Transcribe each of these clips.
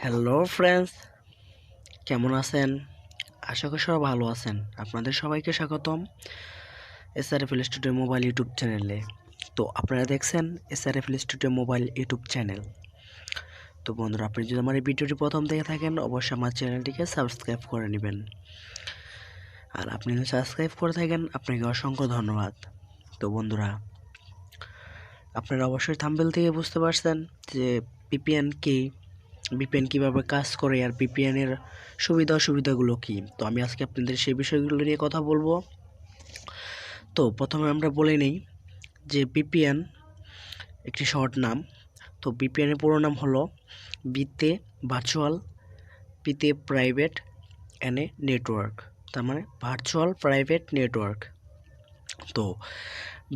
Hello friends, কেমন আছেন? আশা করি সবাই ভালো আছেন। আপনাদের সবাইকে স্বাগতম 𝑠𝑟𝑓𝒃 স্টুডিও মোবাইল ইউটিউব চ্যানেলে। তো আপনারা দেখছেন 𝑠𝑟𝑓𝒃 স্টুডিও মোবাইল ইউটিউব চ্যানেল। তো বন্ধুরা, আপনি যদি আমার এই ভিডিওটি প্রথম দেখে থাকেন, অবশ্যই আমার চ্যানেলটিকে সাবস্ক্রাইব করে নেবেন। আর আপনি যদি সাবস্ক্রাইব করে থাকেন, আপনাকে অসংখ্য ধন্যবাদ। তো বন্ধুরা, আপনারা অবশ্যই থাম্বনেল থেকে বুঝতে পারছেন যে VPN কি, VPN কিভাবে কাজ করে, আর VPN এর সুবিধা অসুবিধাগুলো কি। তো আমি আজকে আপনাদের সেই বিষয়গুলো নিয়ে কথা বলবো। তো প্রথমে আমরা বলে নেই যে VPN একটি শর্ট নাম। তো VPN এর পুরো নাম হলো বিতে ভার্চুয়াল পিতে প্রাইভেট এনে নেটওয়ার্ক, তার মানে ভার্চুয়াল প্রাইভেট নেটওয়ার্ক। তো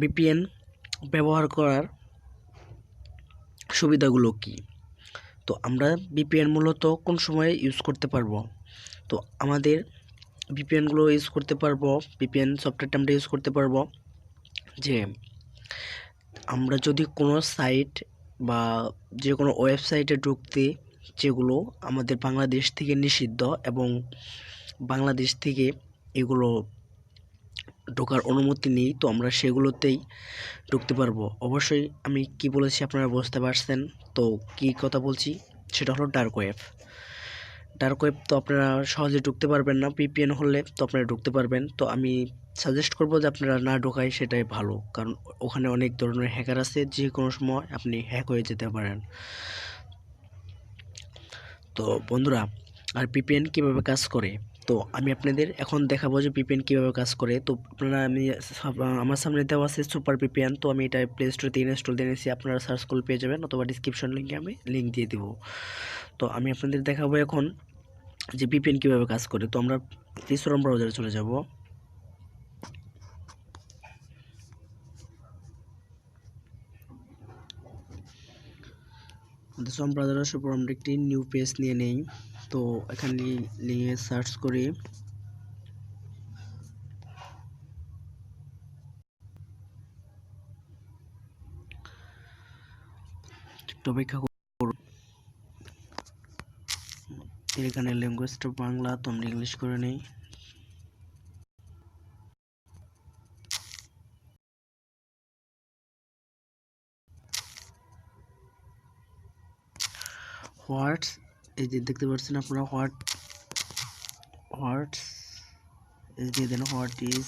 VPN ব্যবহার করার সুবিধাগুলো কি? তো আমরা VPN মূলত কোন সময় ইউজ করতে পারবো? তো আমাদের VPNগুলো ইউজ করতে পারবো, VPN সফটওয়্যারটা আমরা ইউজ করতে পারবো যে আমরা যদি কোনো সাইট বা যে কোনো ওয়েবসাইটে ঢুকতে, যেগুলো আমাদের বাংলাদেশ থেকে নিষিদ্ধ এবং বাংলাদেশ থেকে এগুলো ঢোকার অনুমতি নেই, তো আমরা সেগুলোতেই ঢুকতে পারবো। অবশ্যই আমি কি বলেছি আপনারা বুঝতে পারছেন। তো কি কথা বলছি সেটা হলো ডার্ক ওয়েব। ডার্ক ওয়েব তো আপনারা সহজে ঢুকতে পারবেন না, VPN হলে তো আপনারা ঢুকতে পারবেন। তো আমি সাজেস্ট করবো যে আপনারা না ঢোকায় সেটাই ভালো, কারণ ওখানে অনেক ধরনের হ্যাকার আছে, যে কোনো সময় আপনি হ্যাক হয়ে যেতে পারেন। তো বন্ধুরা, আর VPN কিভাবে কাজ করে, তো আমি আপনাদের এখন দেখাবো যে VPN কিভাবে কাজ করে। তো আপনারা আমার সামনে দেওয়া আছে সুপার VPN। তো আমি এটা প্লে স্টোর থেকে ইনস্টল দিয়ে নিয়েছি, আপনারা সার্চ করলে পেয়ে যাবেন, অথবা ডিসক্রিপশন লিঙ্কে আমি লিঙ্ক দিয়ে দিব। তো আমি আপনাদের দেখাবো এখন যে VPN কিভাবে কাজ করে। তো আমরা ক্রোম ব্রাউজারে চলে যাব। ক্রোম ব্রাউজারের উপর আমরা একটি নিউ পেজ নিয়ে নেই। তো এখানে লিখে সার্চ করি অপেক্ষা করুন। এখানে ল্যাঙ্গুয়েজটা বাংলা, তো আমরা ইংলিশ করে নেই। হোয়াটস, এই যে দেখতে পাচ্ছেন আপনারা, হোয়াটস এই দিয়ে দেন, what is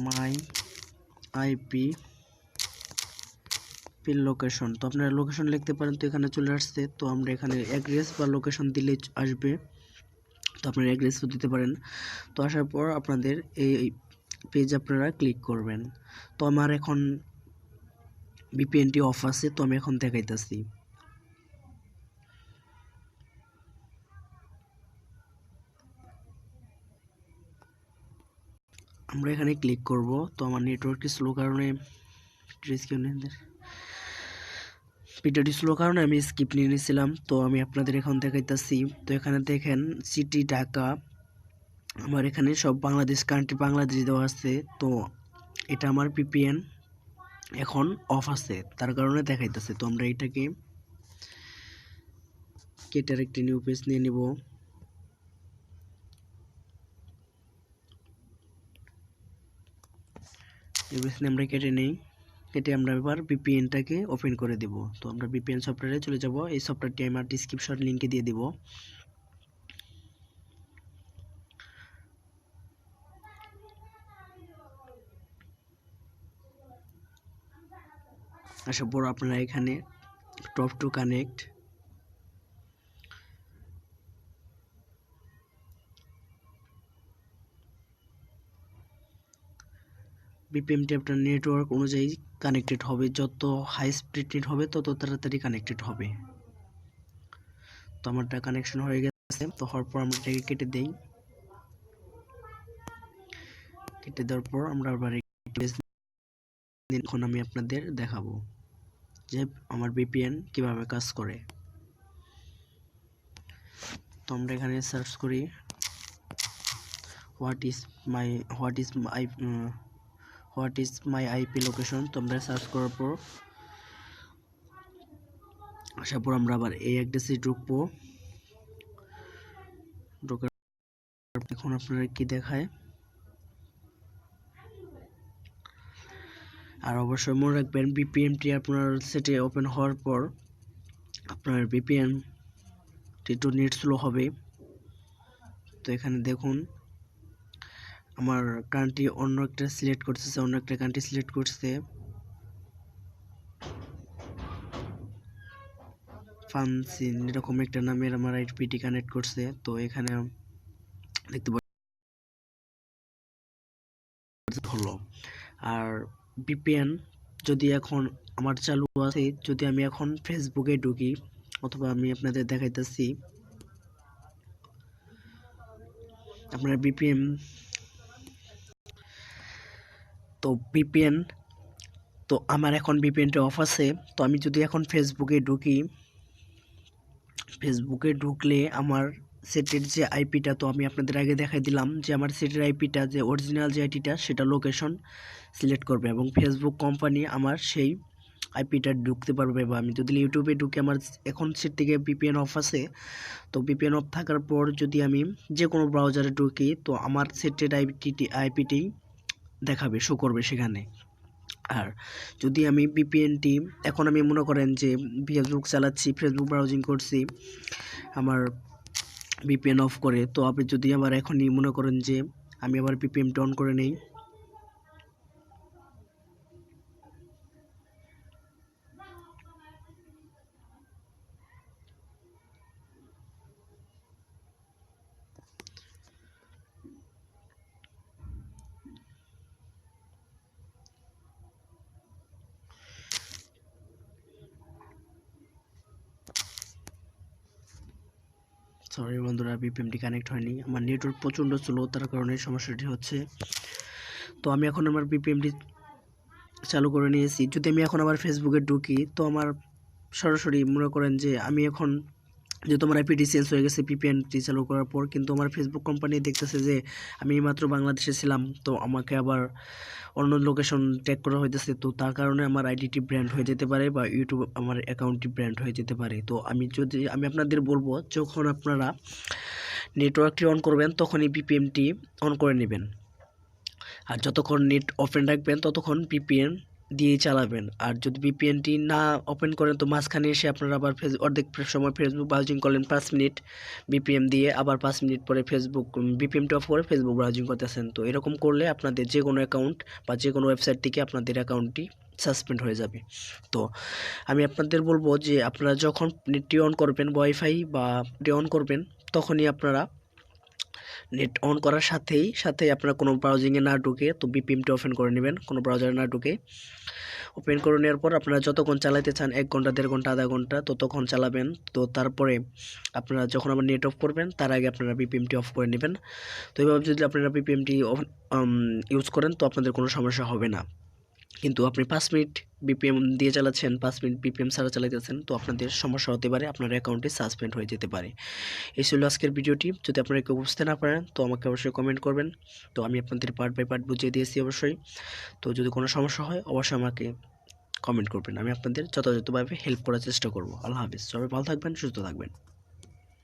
my IP pin location. তো আপনারা লোকেশন লিখতে পারেন, তো এখানে চলে আসছে। তো আমরা এখানে অ্যাড্রেস বা লোকেশন দিলে আসবে, তো আপনারা অ্যাড্রেসও দিতে পারেন। তো আসার পর আপনাদের এই পেজ আপনারা ক্লিক করবেন। তো আমার এখন VPNটি অফ আছে, তো আমি এখন দেখাইতেছি। আমরা এখানে ক্লিক করব। তো আমার নেটওয়ার্কটি স্লো কারণে ভিডিওটি স্লো কারণে আমি স্কিপ নিয়ে নিয়েছিলাম। তো আমি আপনাদের এখন দেখাইতেছি। তো এখানে দেখেন সিটি ঢাকা, আমার এখানে সব বাংলাদেশ কান্ট্রি বাংলাদেশ দেওয়া আছে। তো এটা আমার VPN এখন অফ আছে, তার কারণে দেখাইতেছে। তো আমরা এটাকে কেটে একটি নিউ পেজ নিয়ে নিব। আমরা কেটে নেই, কেটে আমরা এবার VPNটাকে ওপেন করে দেব। তো আমরা VPN সফটওয়্যারে চলে যাব। এই সফটওয়্যারটি আমার ডিসক্রিপশন লিঙ্কে দিয়ে দিব। আসার পর আপনারা এখানে টপ টু কানেক্ট, VPNটি আপনার নেটওয়ার্ক অনুযায়ী কানেক্টেড হবে। যত হাই স্পিড নেট হবে তত তাড়াতাড়ি কানেক্টেড হবে। তো আমারটা কানেকশন হয়ে গেছে। তো হওয়ার পর আমরা এটাকে কেটে দেই। কেটে দেওয়ার পর আমরা আবার এখন আমি আপনাদের দেখাবো যে আমার VPN কিভাবে কাজ করে। তো আমরা এখানে সার্চ করি what is my IP location. তো আমরা সার্চ করার পর আসার পর আমরা আবার এই অ্যাড্রেসে ঢুকবো। ঢোকার এখন আপনারা কি দেখায়, আর অবশ্যই মনে রাখবেন ভিপিএনটি আপনার সেটে ওপেন হওয়ার পর আপনার ভিপিএনটি একটু নেট স্লো হবে। তো এখানে দেখুন আমার কান্ট্রি অন্য একটা সিলেক্ট করতেছে, অন্য একটা কান্ট্রি সিলেক্ট করছে, ফানসিন এরকম একটা নামের আমার আইপিটি কানেক্ট করছে। তো এখানে দেখতে হলো। আর ভিপিএন যদি এখন আমার চালু আছে, যদি আমি এখন ফেসবুকে ঢুকি, অথবা আমি আপনাদের দেখাইতেছি আপনার ভিপিএন, তো ভিপিএন তো আমার এখন ভিপিএনটা অফ আছে। তো আমি যদি এখন ফেসবুকে ঢুকি, ফেসবুকে ঢুকলে আমার সেটের যে আইপিটা, তো আমি আপনাদের আগে দেখাই দিলাম যে আমার সেটের আইপিটা যে অরিজিনাল যে আইপিটা সেটা লোকেশন সিলেক্ট করবে এবং ফেসবুক কোম্পানি আমার সেই আইপিটা ঢুকতে পারবে। বা আমি যদি ইউটিউবে ঢুকে আমার এখন সেট থেকে ভিপিএন অফ আছে, তো ভিপিএন অফ থাকার পর যদি আমি যে কোনো ব্রাউজারে ঢুকি, তো আমার সেটের আইপিটি দেখাবে, শো করবে সেখানে। আর যদি আমি ভিপিএনটি এখন আমি মনে করেন যে ফেসবুক চালাচ্ছি, ফেসবুক ব্রাউজিং করছি আমার ভিপিএন অফ করে, তো আপনি যদি আবার এখনই মনে করেন যে আমি আবার ভিপিএনটা অন করে নেই, সরি বন্ধুরা ভিপিএনটি কানেক্ট হয়নি, আমার নেটওয়ার্ক প্রচণ্ড স্লো, তার কারণে সমস্যাটি হচ্ছে। তো আমি এখন আমার ভিপিএনটি চালু করে নিয়েছি। যদি আমি এখন আবার ফেসবুকে ঢুকি, তো আমার সরাসরি মনে করেন যে আমি এখন যেহেতু আমার আইপিটি চেঞ্জ হয়ে গেছে ভিপিএনটি চালু করার পর, কিন্তু আমার ফেসবুক কোম্পানি দেখতেছে যে আমি মাত্র বাংলাদেশে ছিলাম, তো আমাকে আবার অন্য লোকেশন ট্যাগ করা হইতেছে। তো তার কারণে আমার আইডিটি ব্র্যান্ড হয়ে যেতে পারে বা ইউটিউব আমার অ্যাকাউন্টটি ব্র্যান্ড হয়ে যেতে পারে। তো আমি আপনাদের বলবো, যখন আপনারা নেটওয়ার্কটি অন করবেন তখনই ভিপিএনটি অন করে নেবেন, আর যতক্ষণ নেট ওপেন রাখবেন ততক্ষণ ভিপিএন দিয়েই চালাবেন। আর যদি ভিপিএনটি না ওপেন করেন, তো মাঝখানে এসে আপনারা আবার অর্ধেক সময় ফেসবুক ব্রাউজিং করলেন 5 মিনিট ভিপিএন দিয়ে, আবার 5 মিনিট পরে ফেসবুক ভিপিএনটি অফ করে ফেসবুক ব্রাউজিং করতেছেন। তো এরকম করলে আপনাদের যে কোনো অ্যাকাউন্ট বা যে কোনো ওয়েবসাইট থেকে আপনাদের অ্যাকাউন্টটি সাসপেন্ড হয়ে যাবে। তো আমি আপনাদের বলবো যে আপনারা যখন নেটটি অন করবেন, ওয়াইফাই বা অন করবেন, তখনই আপনারা নেট অন করার সাথেই আপনারা কোনো ব্রাউজিংয়ে না ঢুকে তো ভিপিএনটি ওপেন করে নেবেন, কোনো ব্রাউজারে না ঢুকে ওপেন করে নেওয়ার পর আপনারা যতক্ষণ চালাতে চান, 1 ঘন্টা 1.5 ঘন্টা আধা ঘন্টা ততক্ষণ চালাবেন। তো তারপরে আপনারা যখন আবার নেট অফ করবেন তার আগে আপনারা ভিপিএনটি অফ করে নেবেন। তো এইভাবে যদি আপনারা ভিপিএনটি ইউজ করেন তো আপনাদের কোনো সমস্যা হবে না। কিন্তু আপনি 5 মিনিট ভিপিএন দিয়ে চালাচ্ছেন, 5 মিনিট ভিপিএন ছাড়া চালাতেছেন, তো আপনাদের সমস্যা হতে পারে, আপনার অ্যাকাউন্টে সাসপেন্ড হয়ে যেতে পারে। এই ছিল আজকের ভিডিওটি। যদি আপনারা কেউ বুঝতে না পারেন তো আমাকে অবশ্যই কমেন্ট করবেন, তো আমি আপনাদের পার্ট বাই পার্ট বুঝিয়ে দিয়েছি অবশ্যই। তো যদি কোনো সমস্যা হয় অবশ্যই আমাকে কমেন্ট করবেন, আমি আপনাদের যথাযথভাবে হেল্প করার চেষ্টা করব। আল্লাহ হাফিজ, সবাই ভালো থাকবেন, সুস্থ থাকবেন।